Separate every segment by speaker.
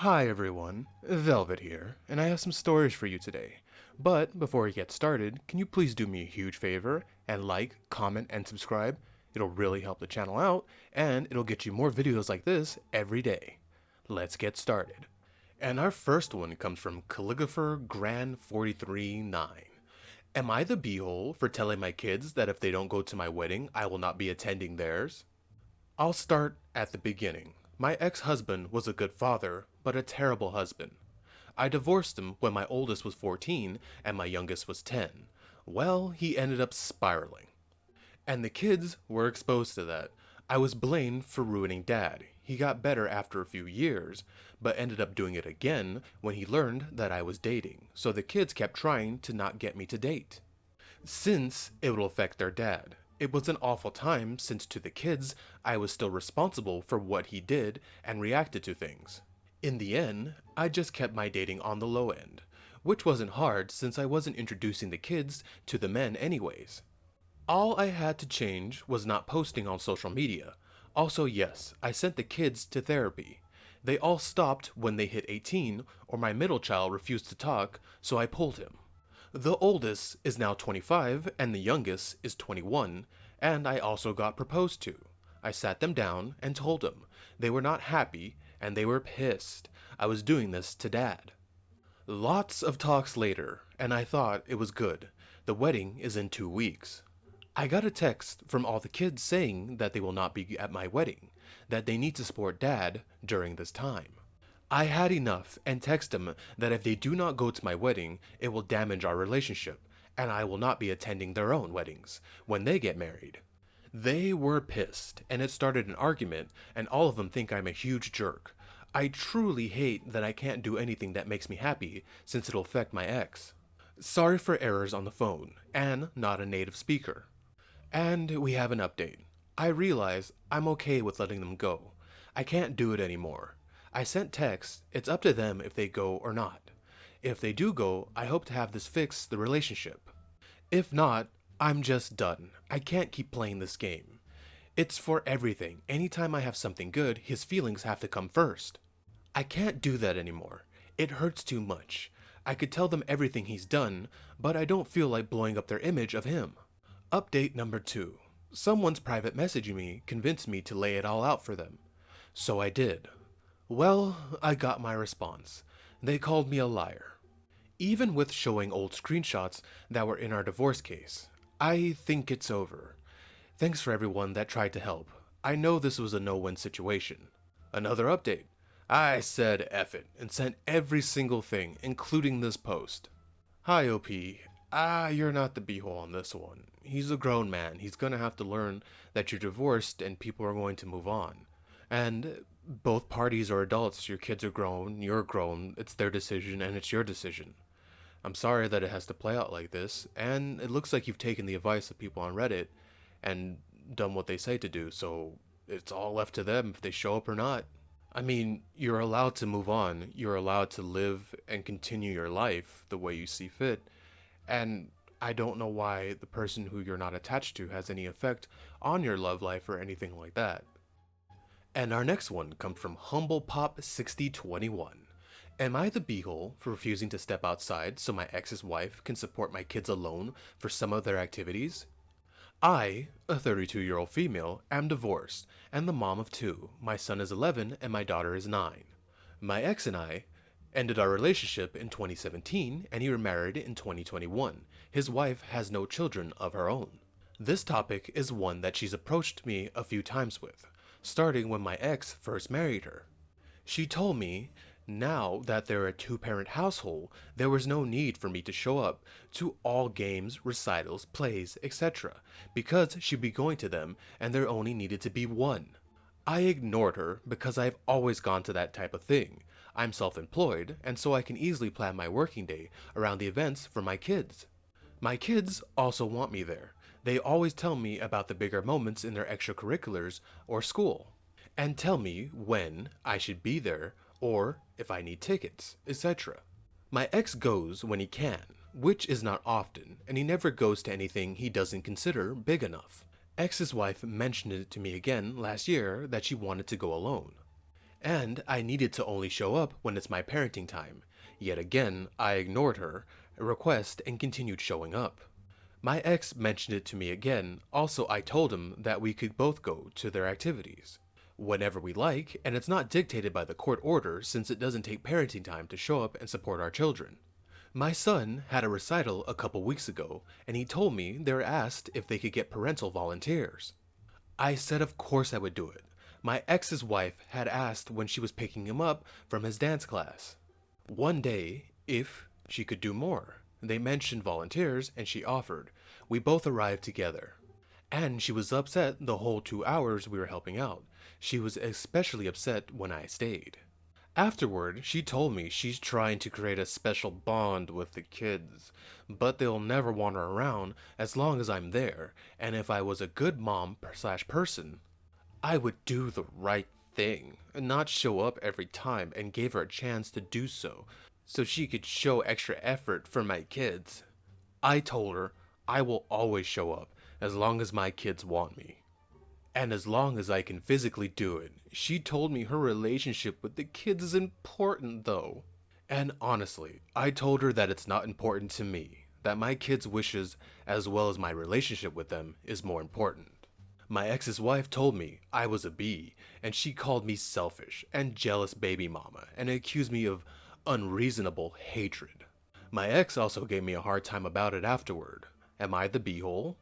Speaker 1: Hi everyone, Velvet here, and I have some stories for you today. But before we get started, can you please do me a huge favor and like, comment, and subscribe? It'll really help the channel out, and it'll get you more videos like this every day. Let's get started. And our first one comes from Calligrapher Grand 439. Am I the beehole for telling my kids that if they don't go to my wedding, I will not be attending theirs? I'll start at the beginning. My ex-husband was a good father, but a terrible husband. I divorced him when my oldest was 14 and my youngest was 10. Well, he ended up spiraling. And the kids were exposed to that. I was blamed for ruining Dad. He got better after a few years, but ended up doing it again when he learned that I was dating, so the kids kept trying to not get me to date. Since it will affect their dad. It was an awful time since to the kids, I was still responsible for what he did and reacted to things. In the end, I just kept my dating on the low end, which wasn't hard since I wasn't introducing the kids to the men anyways. All I had to change was not posting on social media. Also, yes, I sent the kids to therapy. They all stopped when they hit 18, or my middle child refused to talk, so I pulled him. The oldest is now 25 and the youngest is 21, and I also got proposed to. I sat them down and told them. They were not happy and they were pissed. I was doing this to Dad. Lots of talks later, and I thought it was good. The wedding is in 2 weeks. I got a text from all the kids saying that they will not be at my wedding, that they need to support Dad during this time. I had enough and text them that if they do not go to my wedding, it will damage our relationship, and I will not be attending their own weddings when they get married. They were pissed, and it started an argument, and all of them think I'm a huge jerk. I truly hate that I can't do anything that makes me happy, since it'll affect my ex. Sorry for errors on the phone, and not a native speaker. And we have an update. I realize I'm okay with letting them go. I can't do it anymore. I sent texts, it's up to them if they go or not. If they do go, I hope to have this fix the relationship. If not, I'm just done. I can't keep playing this game. It's for everything. Anytime I have something good, his feelings have to come first. I can't do that anymore. It hurts too much. I could tell them everything he's done, but I don't feel like blowing up their image of him. Update number 2. Someone's private messaging me convinced me to lay it all out for them. So I did. Well, I got my response. They called me a liar. Even with showing old screenshots that were in our divorce case, I think it's over. Thanks for everyone that tried to help. I know this was a no-win situation. Another update. I said F it and sent every single thing, including this post. Hi OP. You're not the beehole on this one. He's a grown man. He's gonna have to learn that you're divorced and people are going to move on. And both parties are adults. Your kids are grown, you're grown, it's their decision and it's your decision. I'm sorry that it has to play out like this, and it looks like you've taken the advice of people on Reddit and done what they say to do, so it's all left to them if they show up or not. I mean, you're allowed to move on, you're allowed to live and continue your life the way you see fit, and I don't know why the person who you're not attached to has any effect on your love life or anything like that. And our next one comes from HumblePop6021. Am I the beehole for refusing to step outside so my ex's wife can support my kids alone for some of their activities? I, a 32-year-old female, am divorced and the mom of two. My son is 11 and my daughter is 9. My ex and I ended our relationship in 2017 and he remarried in 2021. His wife has no children of her own. This topic is one that she's approached me a few times with, starting when my ex first married her. She told me now that they're a two-parent household, there was no need for me to show up to all games, recitals, plays, etc. because she'd be going to them and there only needed to be one. I ignored her because I've always gone to that type of thing. I'm self-employed and so I can easily plan my working day around the events for my kids. My kids also want me there. They always tell me about the bigger moments in their extracurriculars or school, and tell me when I should be there or if I need tickets, etc. My ex goes when he can, which is not often, and he never goes to anything he doesn't consider big enough. Ex's wife mentioned it to me again last year that she wanted to go alone. And I needed to only show up when it's my parenting time. Yet again, I ignored her request and continued showing up. My ex mentioned it to me again. Also, I told him that we could both go to their activities whenever we like, and it's not dictated by the court order since it doesn't take parenting time to show up and support our children. My son had a recital a couple weeks ago, and he told me they were asked if they could get parental volunteers. I said of course I would do it. My ex's wife had asked when she was picking him up from his dance class one day if she could do more. They mentioned volunteers and she offered. We both arrived together. And she was upset the whole 2 hours we were helping out. She was especially upset when I stayed. Afterward, she told me she's trying to create a special bond with the kids, but they'll never wander around as long as I'm there, and if I was a good mom slash person, I would do the right thing and not show up every time and gave her a chance to do so she could show extra effort for my kids. I told her I will always show up as long as my kids want me. And as long as I can physically do it. She told me her relationship with the kids is important though. And honestly, I told her that it's not important to me, that my kids' wishes as well as my relationship with them is more important. My ex's wife told me I was a bee, and she called me selfish and jealous baby mama and accused me of unreasonable hatred. My ex also gave me a hard time about it afterward. Am I the beehole?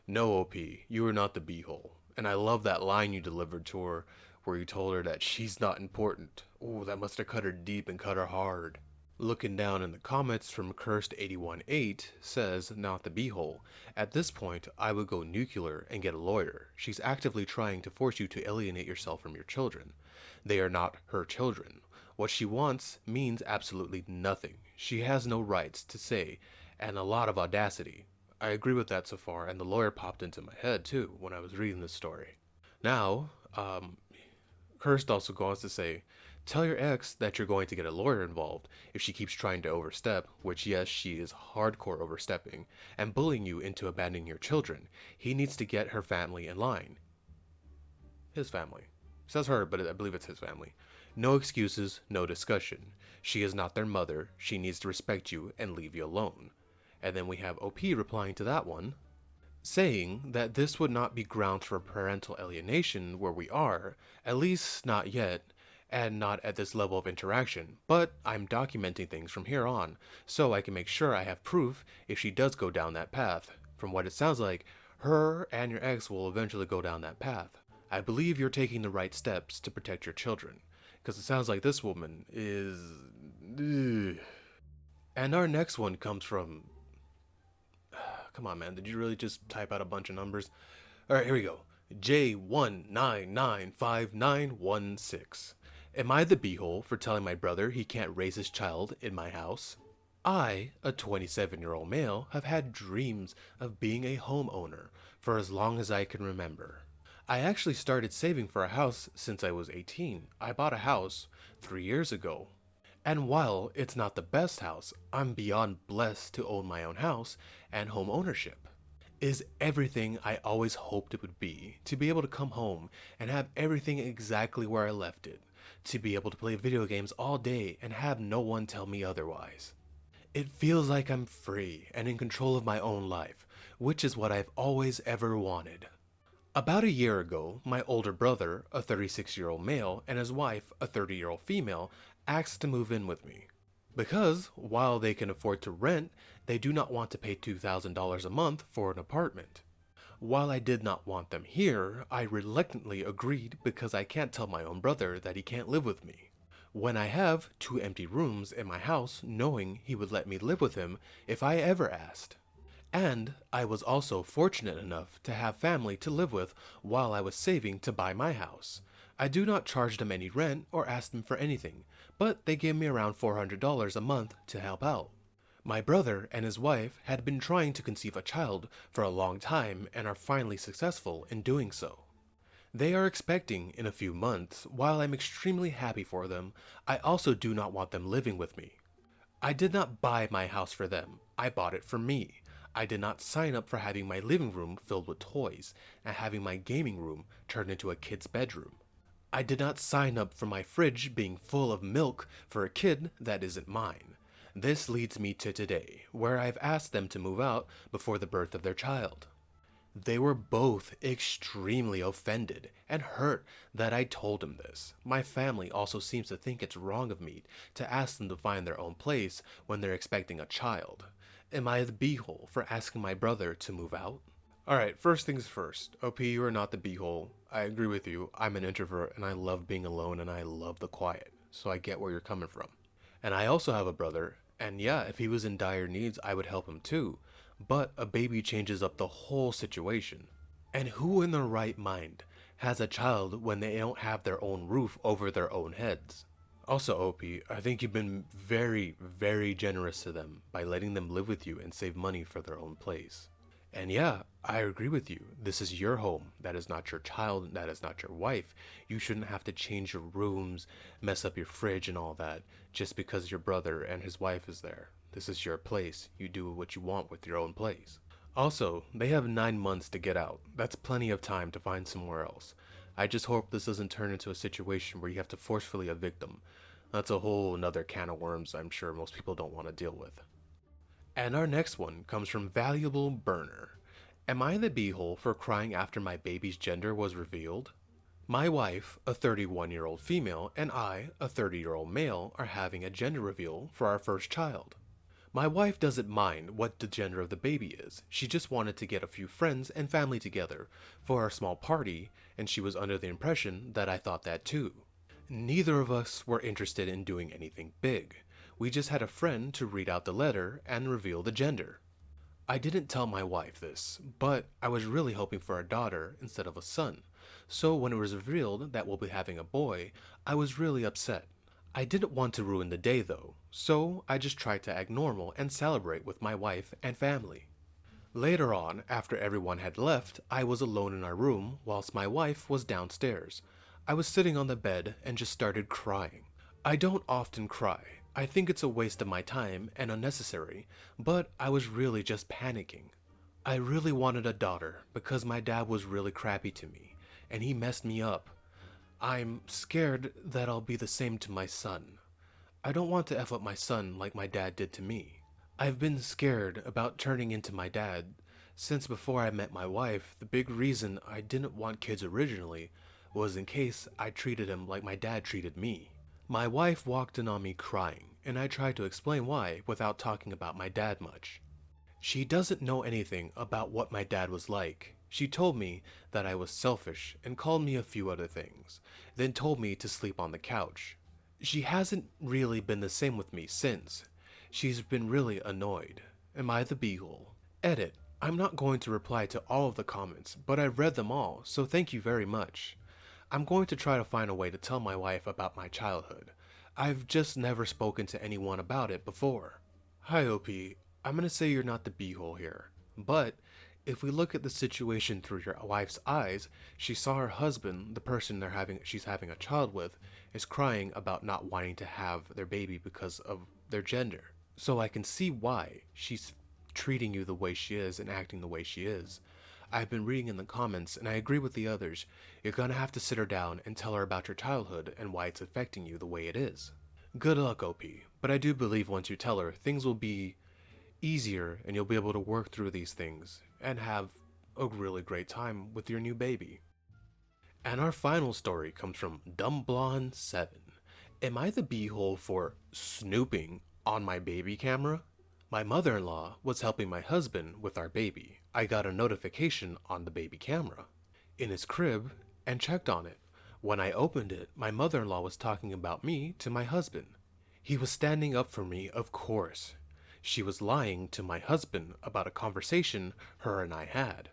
Speaker 1: No, OP, you are not the beehole. And I love that line you delivered to her where you told her that she's not important. Ooh, that must have cut her deep and cut her hard. Looking down in the comments from Cursed818 says, not the beehole. At this point, I would go nuclear and get a lawyer. She's actively trying to force you to alienate yourself from your children. They are not her children. What she wants means absolutely nothing. She has no rights to say, and a lot of audacity. I agree with that so far, and the lawyer popped into my head too when I was reading this story. Now, Cursed also goes to say, tell your ex that you're going to get a lawyer involved if she keeps trying to overstep, which yes, she is hardcore overstepping, and bullying you into abandoning your children. He needs to get her family in line. His family. It says her, but I believe it's his family. No excuses, no discussion. She is not their mother. She needs to respect you and leave you alone. And then we have OP replying to that one, saying that this would not be grounds for parental alienation where we are, at least not yet, and not at this level of interaction, but I'm documenting things from here on, so I can make sure I have proof if she does go down that path. From what it sounds like, her and your ex will eventually go down that path. I believe you're taking the right steps to protect your children, because it sounds like this woman is... Ugh. And our next one comes from... Come on, man. Did you really just type out a bunch of numbers? Alright, here we go. J1995916. Am I the beehole for telling my brother he can't raise his child in my house? I, a 27-year-old male, have had dreams of being a homeowner for as long as I can remember. I actually started saving for a house since I was 18. I bought a house 3 years ago. And while it's not the best house, I'm beyond blessed to own my own house, and home ownership is everything I always hoped it would be. To be able to come home and have everything exactly where I left it. To be able to play video games all day and have no one tell me otherwise. It feels like I'm free and in control of my own life, which is what I've always ever wanted. About a year ago, my older brother, a 36-year-old male, and his wife, a 30-year-old female, asked to move in with me. Because, while they can afford to rent, they do not want to pay $2,000 a month for an apartment. While I did not want them here, I reluctantly agreed because I can't tell my own brother that he can't live with me. When I have 2 empty rooms in my house, knowing he would let me live with him if I ever asked. And I was also fortunate enough to have family to live with while I was saving to buy my house. I do not charge them any rent or ask them for anything, but they give me around $400 a month to help out. My brother and his wife had been trying to conceive a child for a long time and are finally successful in doing so. They are expecting in a few months. While I'm extremely happy for them, I also do not want them living with me. I did not buy my house for them, I bought it for me. I did not sign up for having my living room filled with toys and having my gaming room turned into a kid's bedroom. I did not sign up for my fridge being full of milk for a kid that isn't mine. This leads me to today, where I've asked them to move out before the birth of their child. They were both extremely offended and hurt that I told them this. My family also seems to think it's wrong of me to ask them to find their own place when they're expecting a child. Am I the beehole for asking my brother to move out? Alright, first things first. OP, you are not the beehole. I agree with you. I'm an introvert and I love being alone and I love the quiet. So I get where you're coming from. And I also have a brother, and yeah, if he was in dire needs, I would help him too. But a baby changes up the whole situation. And who in their right mind has a child when they don't have their own roof over their own heads? Also, OP, I think you've been very, very generous to them by letting them live with you and save money for their own place. And yeah, I agree with you. This is your home. That is not your child. That is not your wife. You shouldn't have to change your rooms, mess up your fridge and all that, just because your brother and his wife is there. This is your place. You do what you want with your own place. Also, they have 9 months to get out. That's plenty of time to find somewhere else. I just hope this doesn't turn into a situation where you have to forcefully evict them. That's a whole another can of worms I'm sure most people don't want to deal with. And our next one comes from Valuable Burner. Am I the beehole for crying after my baby's gender was revealed? My wife, a 31-year-old female, and I, a 30-year-old male, are having a gender reveal for our first child. My wife doesn't mind what the gender of the baby is. She just wanted to get a few friends and family together for our small party, and she was under the impression that I thought that too. Neither of us were interested in doing anything big. We just had a friend to read out the letter and reveal the gender. I didn't tell my wife this, but I was really hoping for a daughter instead of a son. So when it was revealed that we'll be having a boy, I was really upset. I didn't want to ruin the day though, so I just tried to act normal and celebrate with my wife and family. Later on, after everyone had left, I was alone in our room whilst my wife was downstairs. I was sitting on the bed and just started crying. I don't often cry. I think it's a waste of my time and unnecessary, but I was really just panicking. I really wanted a daughter because my dad was really crappy to me, and he messed me up. I'm scared that I'll be the same to my son. I don't want to F up my son like my dad did to me. I've been scared about turning into my dad. Since before I met my wife, the big reason I didn't want kids originally was in case I treated him like my dad treated me. My wife walked in on me crying, and I tried to explain why without talking about my dad much. She doesn't know anything about what my dad was like. She told me that I was selfish and called me a few other things, then told me to sleep on the couch. She hasn't really been the same with me since. She's been really annoyed. Am I the beehole? Edit. I'm not going to reply to all of the comments, but I've read them all, so thank you very much. I'm going to try to find a way to tell my wife about my childhood. I've just never spoken to anyone about it before. Hi OP, I'm gonna say you're not the beehole here, but if we look at the situation through your wife's eyes, she saw her husband, the person she's having a child with, is crying about not wanting to have their baby because of their gender. So I can see why she's treating you the way she is and acting the way she is. I've been reading in the comments, and I agree with the others. You're gonna have to sit her down and tell her about your childhood and why it's affecting you the way it is. Good luck, OP, but I do believe once you tell her, things will be easier and you'll be able to work through these things and have a really great time with your new baby. And our final story comes from Dumbblonde7. Am I the beehole for snooping on my baby camera? My mother-in-law was helping my husband with our baby. I got a notification on the baby camera in his crib and checked on it. When I opened it, my mother-in-law was talking about me to my husband. He was standing up for me, of course. She was lying to my husband about a conversation her and I had.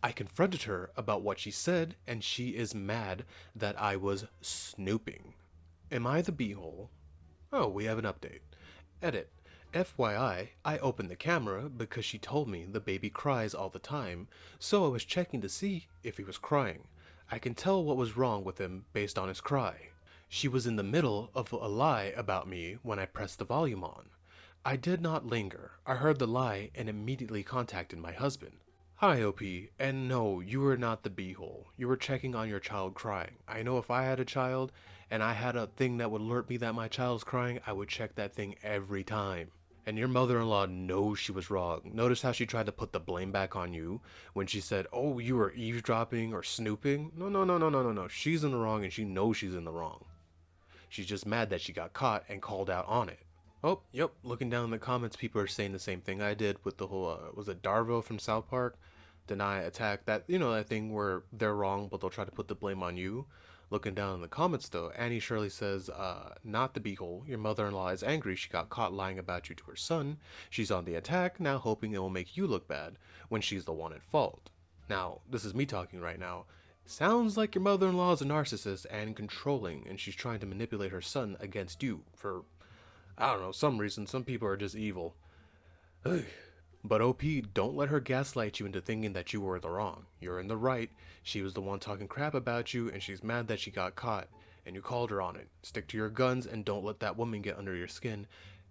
Speaker 1: I confronted her about what she said, and she is mad that I was snooping. Am I the beehole? Oh, we have an update. Edit. FYI, I opened the camera because she told me the baby cries all the time, so I was checking to see if he was crying. I can tell what was wrong with him based on his cry. She was in the middle of a lie about me when I pressed the volume on. I did not linger. I heard the lie and immediately contacted my husband. Hi, OP, and no, you were not the beehole. You were checking on your child crying. I know if I had a child and I had a thing that would alert me that my child's crying, I would check that thing every time. And your mother-in-law knows she was wrong. Notice how she tried to put the blame back on you when she said, "Oh, you were eavesdropping or snooping." No, no, no, no, no, no, no. She's in the wrong and she knows she's in the wrong. She's just mad that she got caught and called out on it. Oh, yep. Looking down in the comments, people are saying the same thing I did with the whole, was it Darvo from South Park? Deny, attack, that, that thing where they're wrong, but they'll try to put the blame on you. Looking down in the comments, though, Annie Shirley says, not the beehole. Your mother-in-law is angry she got caught lying about you to her son. She's on the attack, now hoping it will make you look bad when she's the one at fault. Now, this is me talking right now. Sounds like your mother-in-law is a narcissist and controlling, and she's trying to manipulate her son against you for, I don't know, some reason. Some people are just evil. Ugh. But OP, don't let her gaslight you into thinking that you were in the wrong. You're in the right. She was the one talking crap about you, and she's mad that she got caught, and you called her on it. Stick to your guns and don't let that woman get under your skin.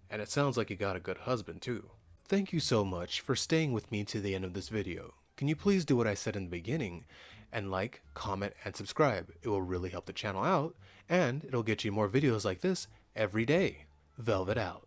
Speaker 1: And it sounds like you got a good husband, too. Thank you so much for staying with me to the end of this video. Can you please do what I said in the beginning and like, comment, and subscribe? It will really help the channel out, and it'll get you more videos like this every day. Velvet out.